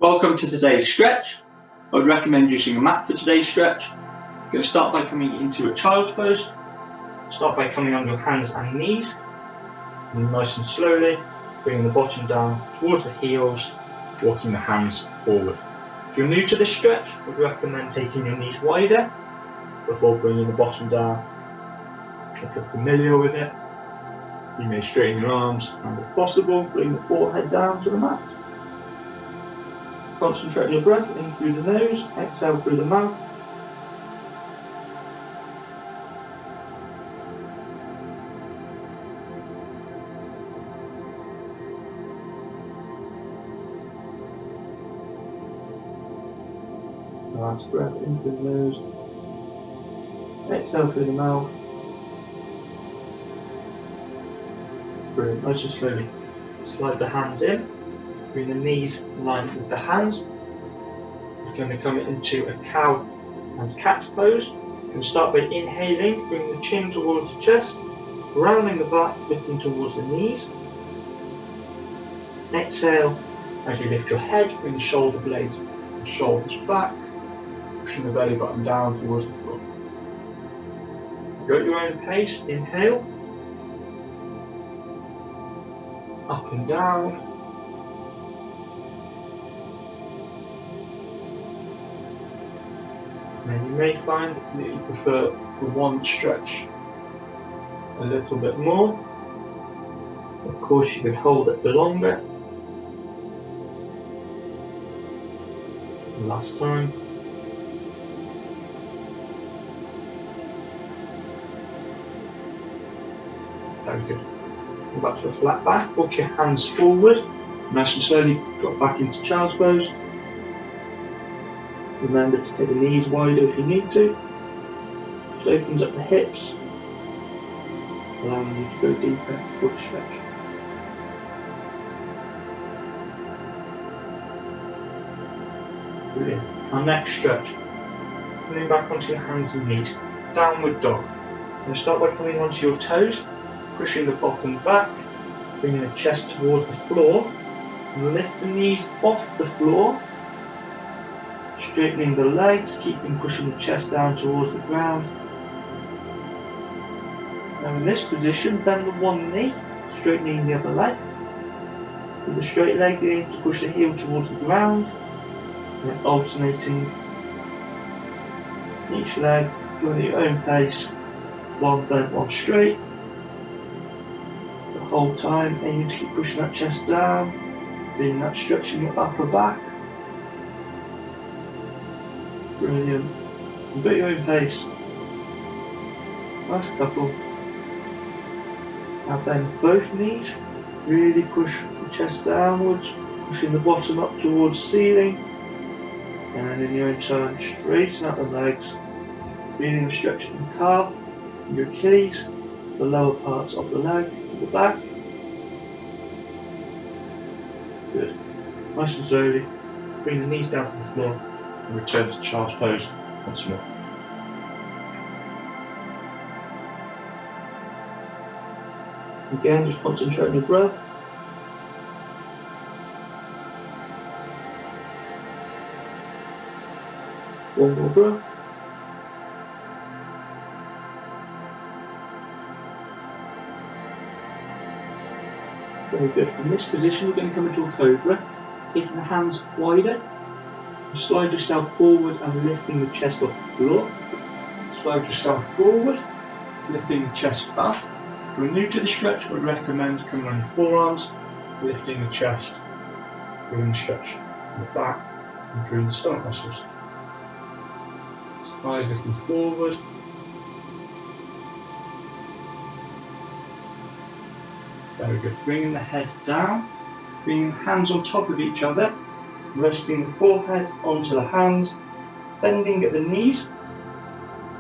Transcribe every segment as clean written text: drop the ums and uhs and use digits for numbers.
Welcome to today's stretch. I would recommend using a mat for today's stretch. You're going to start by coming into a child's pose. Start by coming on your hands and knees. And nice and slowly, bringing the bottom down towards the heels, walking the hands forward. If you're new to this stretch, I would recommend taking your knees wider before bringing the bottom down. If you're familiar with it, you may straighten your arms and if possible, bring the forehead down to the mat. Concentrate on your breath in through the nose, exhale through the mouth. Last breath in through the nose, exhale through the mouth. Brilliant, nice and slowly. Slide the hands in. Bring the knees in line with the hands. We're going to come into a cow and cat pose. We're going to start by inhaling, bring the chin towards the chest, rounding the back, lifting towards the knees. Exhale, as you lift your head, bring the shoulder blades and shoulders back, pushing the belly button down towards the floor. Go at your own pace, inhale, up and down. And you may find that you prefer the one stretch a little bit more. Of course, you could hold it for longer. Last time. Very good. Go back to a flat back, walk your hands forward. Nice and slowly drop back into child's pose. Remember to take the knees wider if you need to. Just opens up the hips, allowing you to go deeper for the stretch. Brilliant. Our next stretch. Coming back onto your hands and knees. Downward dog. I'm going to start by coming onto your toes, pushing the bottom back, bringing the chest towards the floor, and lift the knees off the floor. Straightening the legs, pushing the chest down towards the ground. Now in this position, bend the one knee, straightening the other leg. With the straight leg, you aim to push the heel towards the ground, and then alternating each leg, going at your own pace, one bent, one straight. The whole time, aiming to keep pushing that chest down, feeling that stretch in your upper back. Brilliant. Go at your own pace. Last couple. Now bend both knees. Really push the chest downwards, pushing the bottom up towards the ceiling. And in your own time, straighten out the legs, feeling the stretch in the calf, your Achilles, the lower parts of the leg, the back. Good. Nice and slowly. Bring the knees down to the floor. And return to child's pose once more. Again, just concentrate on your breath. One more breath. Very good. From this position, we're going to come into a cobra, taking the hands wider. Slide yourself forward and lifting the chest off the floor. Slide yourself forward, lifting the chest up. If you're new to the stretch, I would recommend coming on your forearms, lifting the chest, bringing the stretch in the back and through the stomach muscles. Slide looking forward. Very good. Bringing the head down, bringing the hands on top of each other. Resting the forehead onto the hands, bending at the knees,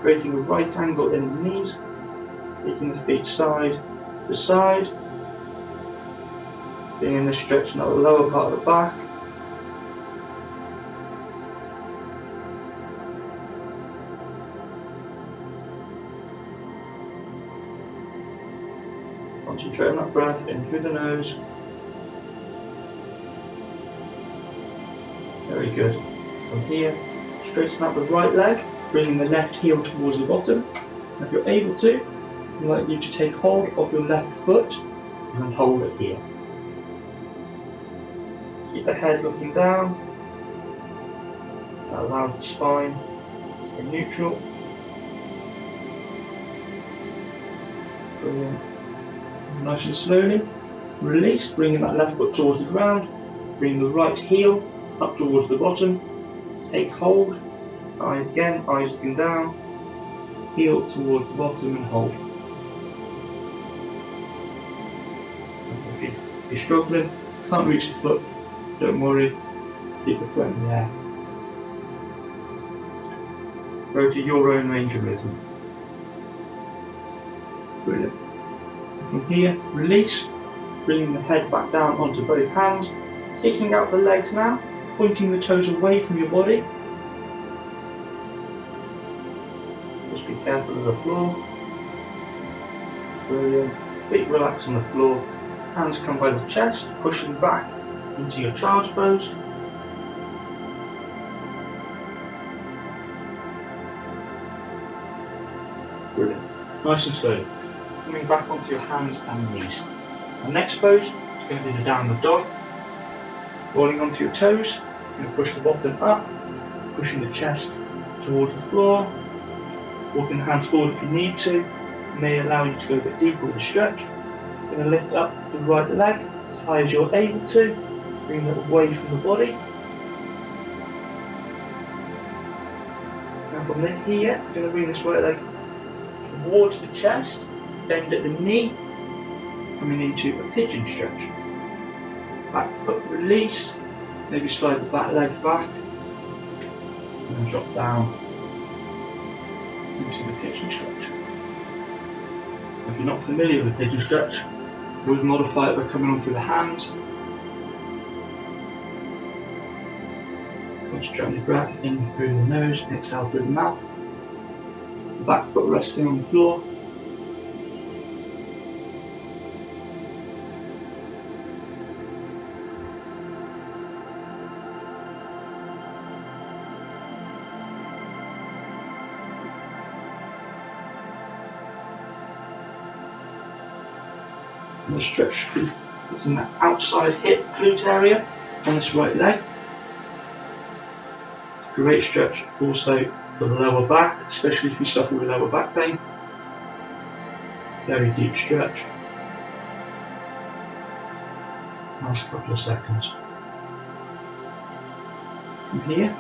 creating a right angle in the knees, taking the feet side to side, being in the stretch now the lower part of the back. Concentrate on that breath in through the nose. Very good. From here, straighten out the right leg, bringing the left heel towards the bottom. If you're able to, I'd like you to take hold of your left foot and hold it here. Keep the head looking down. That allows the spine to stay neutral. Brilliant. Nice and slowly. Release, bringing that left foot towards the ground. Bring the right heel up towards the bottom. Take hold. Again, eyes looking down. Heel towards the bottom and hold. If you're struggling, can't reach the foot, don't worry. Keep the foot in the air. Go to your own range of movement. Brilliant. From here, release, bringing the head back down onto both hands, kicking out the legs now, pointing the toes away from your body. Just be careful of the floor. Brilliant. Feet relax on the floor, hands come by the chest, pushing back into your child's pose. Brilliant. Nice and slow. Coming back onto your hands and knees. The next pose is going to be the downward dog. Rolling onto your toes, you're going to push the bottom up, pushing the chest towards the floor. Walking the hands forward if you need to. It may allow you to go a bit deeper with the stretch. You're going to lift up the right leg as high as you're able to. Bring it away from the body. Now from here, you're going to bring this right leg towards the chest, bend at the knee, coming into a pigeon stretch. Back foot release, maybe slide the back leg back, and then drop down into the pigeon stretch. If you're not familiar with the pigeon stretch, we'll modify it by coming onto the hands. Concentrate on your breath, in through the nose, exhale through the mouth. The back foot resting on the floor. And the stretch is in that outside hip glute area on this right leg. Great stretch also for the lower back, especially if you suffer with lower back pain. Very deep stretch. Last couple of seconds. From here,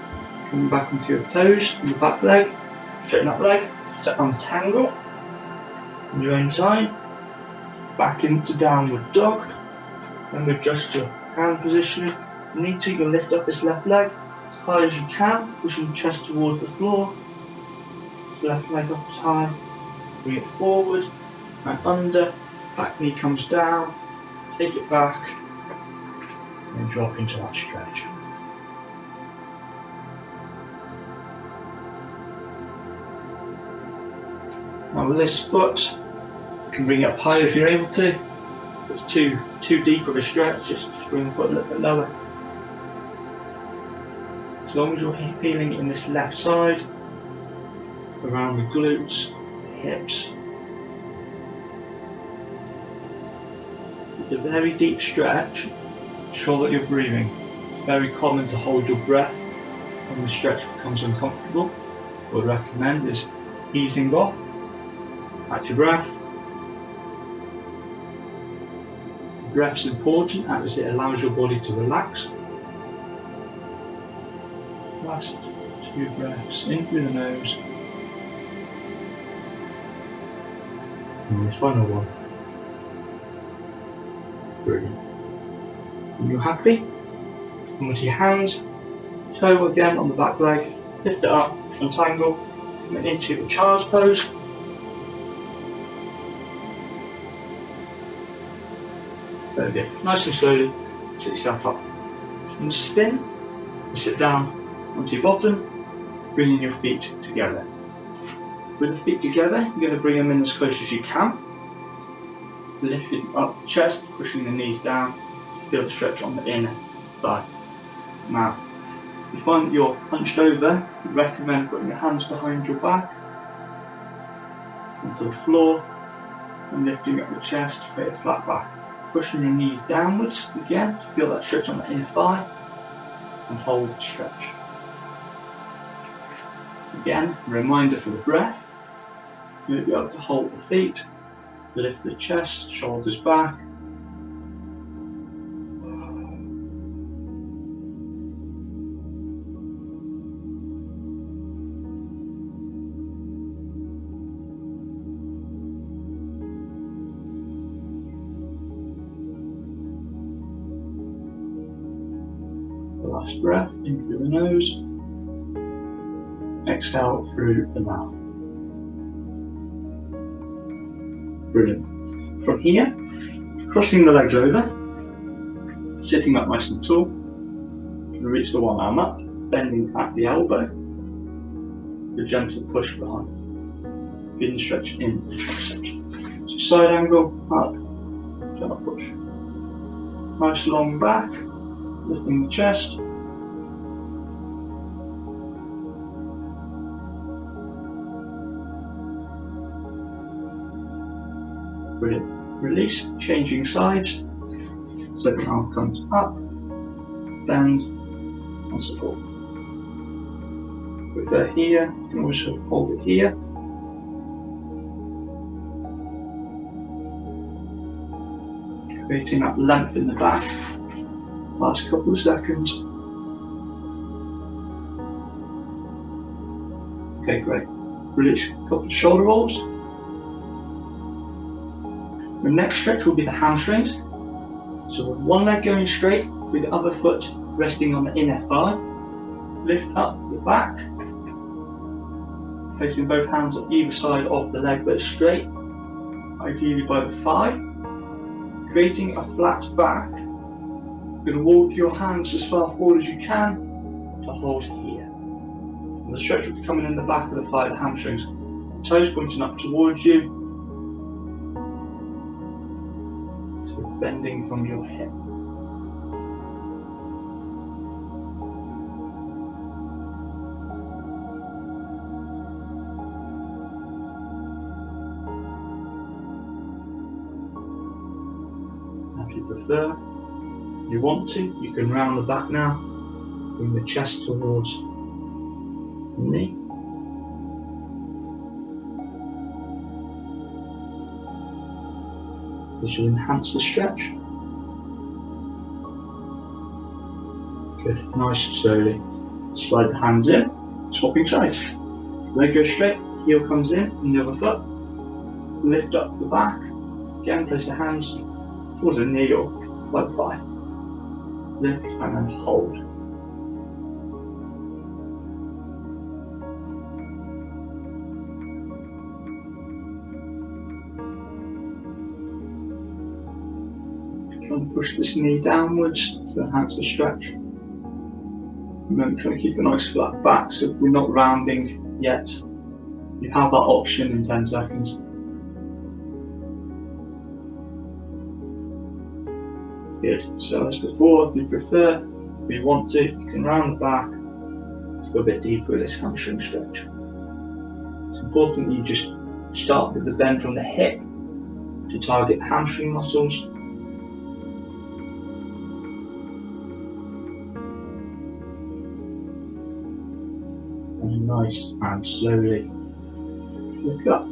coming back onto your toes on the back leg, straighten that leg, to untangle on your own time. Back into downward dog, and adjust your hand positioning. If you need to, you can lift up this left leg as high as you can, pushing the chest towards the floor. This left leg up as high, bring it forward and under, back knee comes down, take it back, and drop into that stretch. Now with this foot, you can bring it up higher if you're able to. If it's too deep of a stretch, just bring the foot a little bit lower. As long as you're feeling it in this left side, around the glutes, the hips. It's a very deep stretch. Ensure that you're breathing. It's very common to hold your breath when the stretch becomes uncomfortable. What I recommend is easing off, catch your breath. The breath's important as it allows your body to relax. Last 2 breaths in through the nose. And the final one. Brilliant. When you're happy, come with your hands, toe again on the back leg, lift it up, untangle, come into the child's pose. Very good. Nice and slowly, sit yourself up. And spin, and sit down onto your bottom, bringing your feet together. With the feet together, you're going to bring them in as close as you can. Lifting up the chest, pushing the knees down. Feel the stretch on the inner thigh. Now, If you find that you're hunched over, we recommend putting your hands behind your back onto the floor and lifting up your chest to create a flat back. Pushing your knees downwards again to feel that stretch on the inner thigh and hold the stretch. Again, a reminder for the breath. You'll be able to hold the feet, lift the chest, shoulders back. Last breath in through the nose, exhale through the mouth. Brilliant. From here, crossing the legs over, sitting up nice and tall, reach the one arm up, bending at the elbow, a gentle push behind, feeling the stretch in the tricep. So side angle, up, gentle push. Nice long back, lifting the chest. Brilliant. Release, changing sides. So the arm comes up, bend, and support. With that here, you can also hold it here. Creating that length in the back. Last couple of seconds. Okay, great. Release a couple of shoulder rolls. The next stretch will be the hamstrings. So with one leg going straight, with the other foot resting on the inner thigh. Lift up the back, placing both hands on either side of the leg but straight, ideally by the thigh. Creating a flat back. You're going to walk your hands as far forward as you can to hold here. And the stretch will be coming in the back of the thigh, the hamstrings. Toes pointing up towards you. So bending from your hip. If you prefer, you want to, you can round the back now, bring the chest towards the knee. This will enhance the stretch. Good, nice and slowly. Slide the hands in, swapping sides. Leg goes straight, heel comes in, and the other foot. Lift up the back. Again, place the hands towards the knee or by the thigh. Lift and then hold. Try and push this knee downwards to enhance the stretch. Remember, try to keep a nice flat back so we're not rounding yet. You have that option in 10 seconds. Good. So as before, if you prefer, if you want to, you can round the back to go a bit deeper with this hamstring stretch. It's important that you just start with the bend from the hip to target the hamstring muscles. And nice and slowly lift up.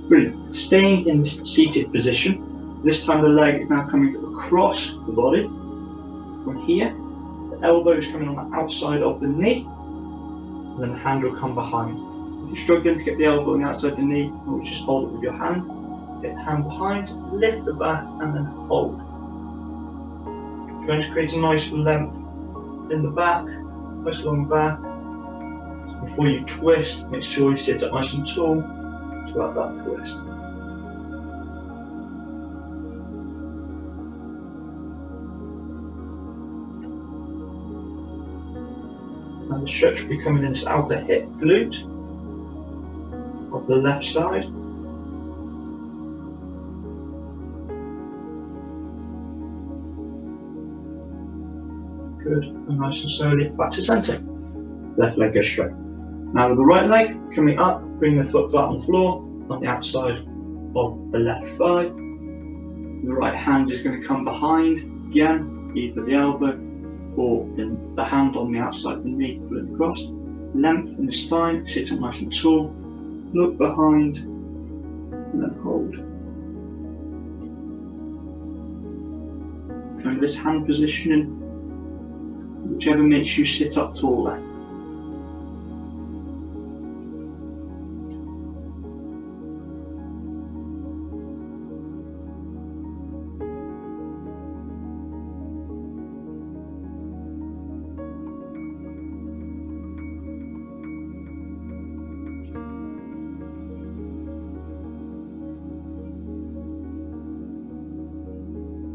Brilliant. Staying in this seated position. This time the leg is now coming across the body. From here, the elbow is coming on the outside of the knee, and then the hand will come behind. If you're struggling to get the elbow on the outside of the knee, you just hold it with your hand. Get the hand behind, lift the back, and then hold. Trying to create a nice length in the back, nice long back. So before you twist, make sure you sit up nice and tall throughout that twist. And the stretch will be coming in this outer hip glute of the left side. Good, and nice and slowly back to centre. left leg goes straight. Now with the right leg coming up, bring the foot flat on the floor on the outside of the left thigh. The right hand is going to come behind again, either the elbow or the hand on the outside of the knee, pull it across. Length in the spine, sit up nice and tall, look behind, and then hold. And this hand positioning, whichever makes you sit up taller.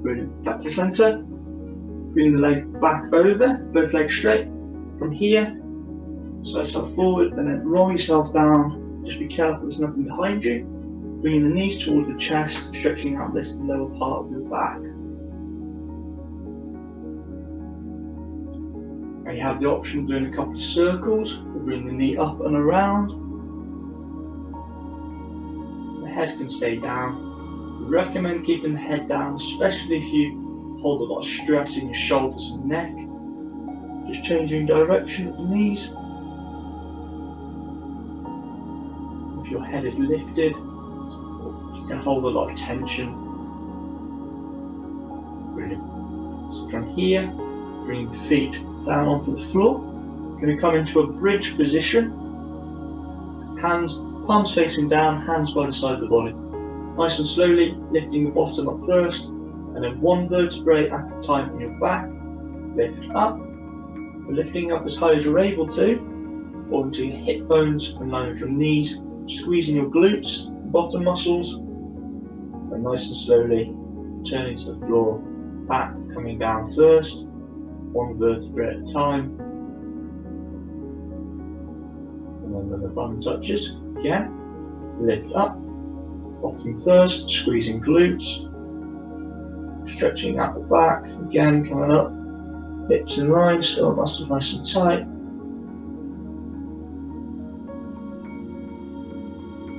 Brilliant. Back to centre. Bring the leg back over, both legs straight. From here, slide yourself forward and then roll yourself down. Just be careful there's nothing behind you. Bringing the knees towards the chest, stretching out this lower part of your back. And you have the option of doing a couple of circles. Bring the knee up and around. The head can stay down. We recommend keeping the head down, especially if you hold a lot of stress in your shoulders and neck. Just changing direction of the knees. If your head is lifted, you can hold a lot of tension. Brilliant. So from here, bring the feet down onto the floor. You're going to come into a bridge position. Hands, palms facing down, hands by the side of the body. Nice and slowly, lifting the bottom up first, and then one vertebrae at a time in your back. Lift up. Lifting up as high as you're able to, or into your hip bones and line with your knees, squeezing your glutes, bottom muscles, and nice and slowly turning to the floor, back coming down first, one vertebrae at a time, and then when the bum touches, again, lift up, bottom first, squeezing glutes, stretching out the back, again coming up, hips in line, still muscles nice and tight.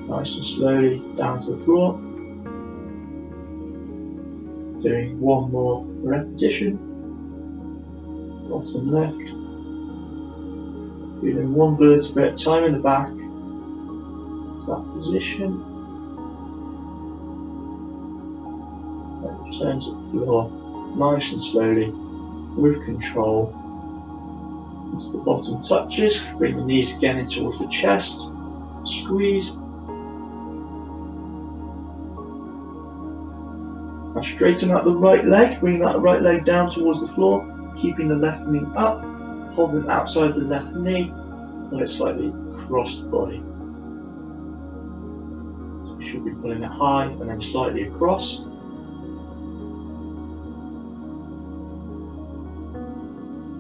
Nice and slowly down to the floor. Doing one more repetition. Bottom left. Feeling one vertebrae at a time in the back. That position. Then return to the floor. Nice and slowly, with control. Once the bottom touches, bring the knees again in towards the chest. Squeeze. Now straighten out the right leg, bring that right leg down towards the floor, keeping the left knee up, holding outside the left knee, and let slightly across the body. So you should be pulling it high and then slightly across.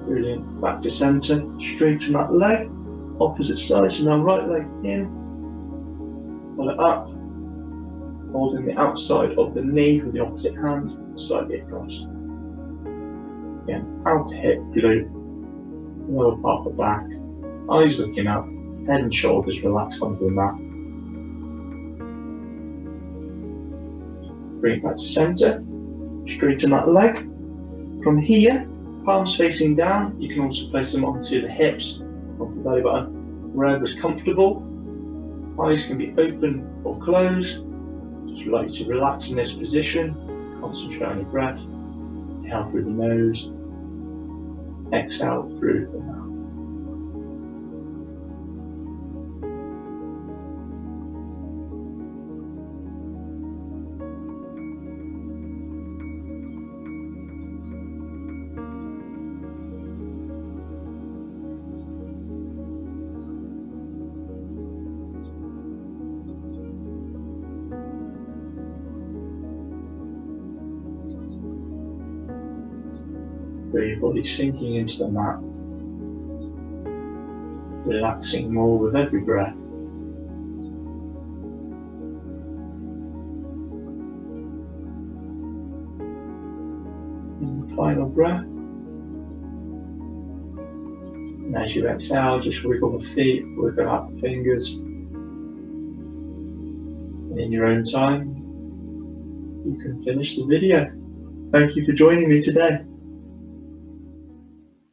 Brilliant. Back to centre, straighten that leg, opposite side, so now right leg in, pull it up, holding the outside of the knee with the opposite hand, slightly across. Again, outer hip, glute, lower part of the back, eyes looking up, head and shoulders relaxed onto the mat. Bring it back to centre, straighten that leg. From here, palms facing down, you can also place them onto the hips, onto the belly button, wherever is comfortable. Eyes can be open or closed. Just like to relax in this position, concentrate on your breath. Inhale through the nose, exhale through the mouth. Feel your body sinking into the mat, relaxing more with every breath. And the final breath. And as you exhale, just wiggle the feet, wiggle out the fingers. And in your own time, you can finish the video. Thank you for joining me today.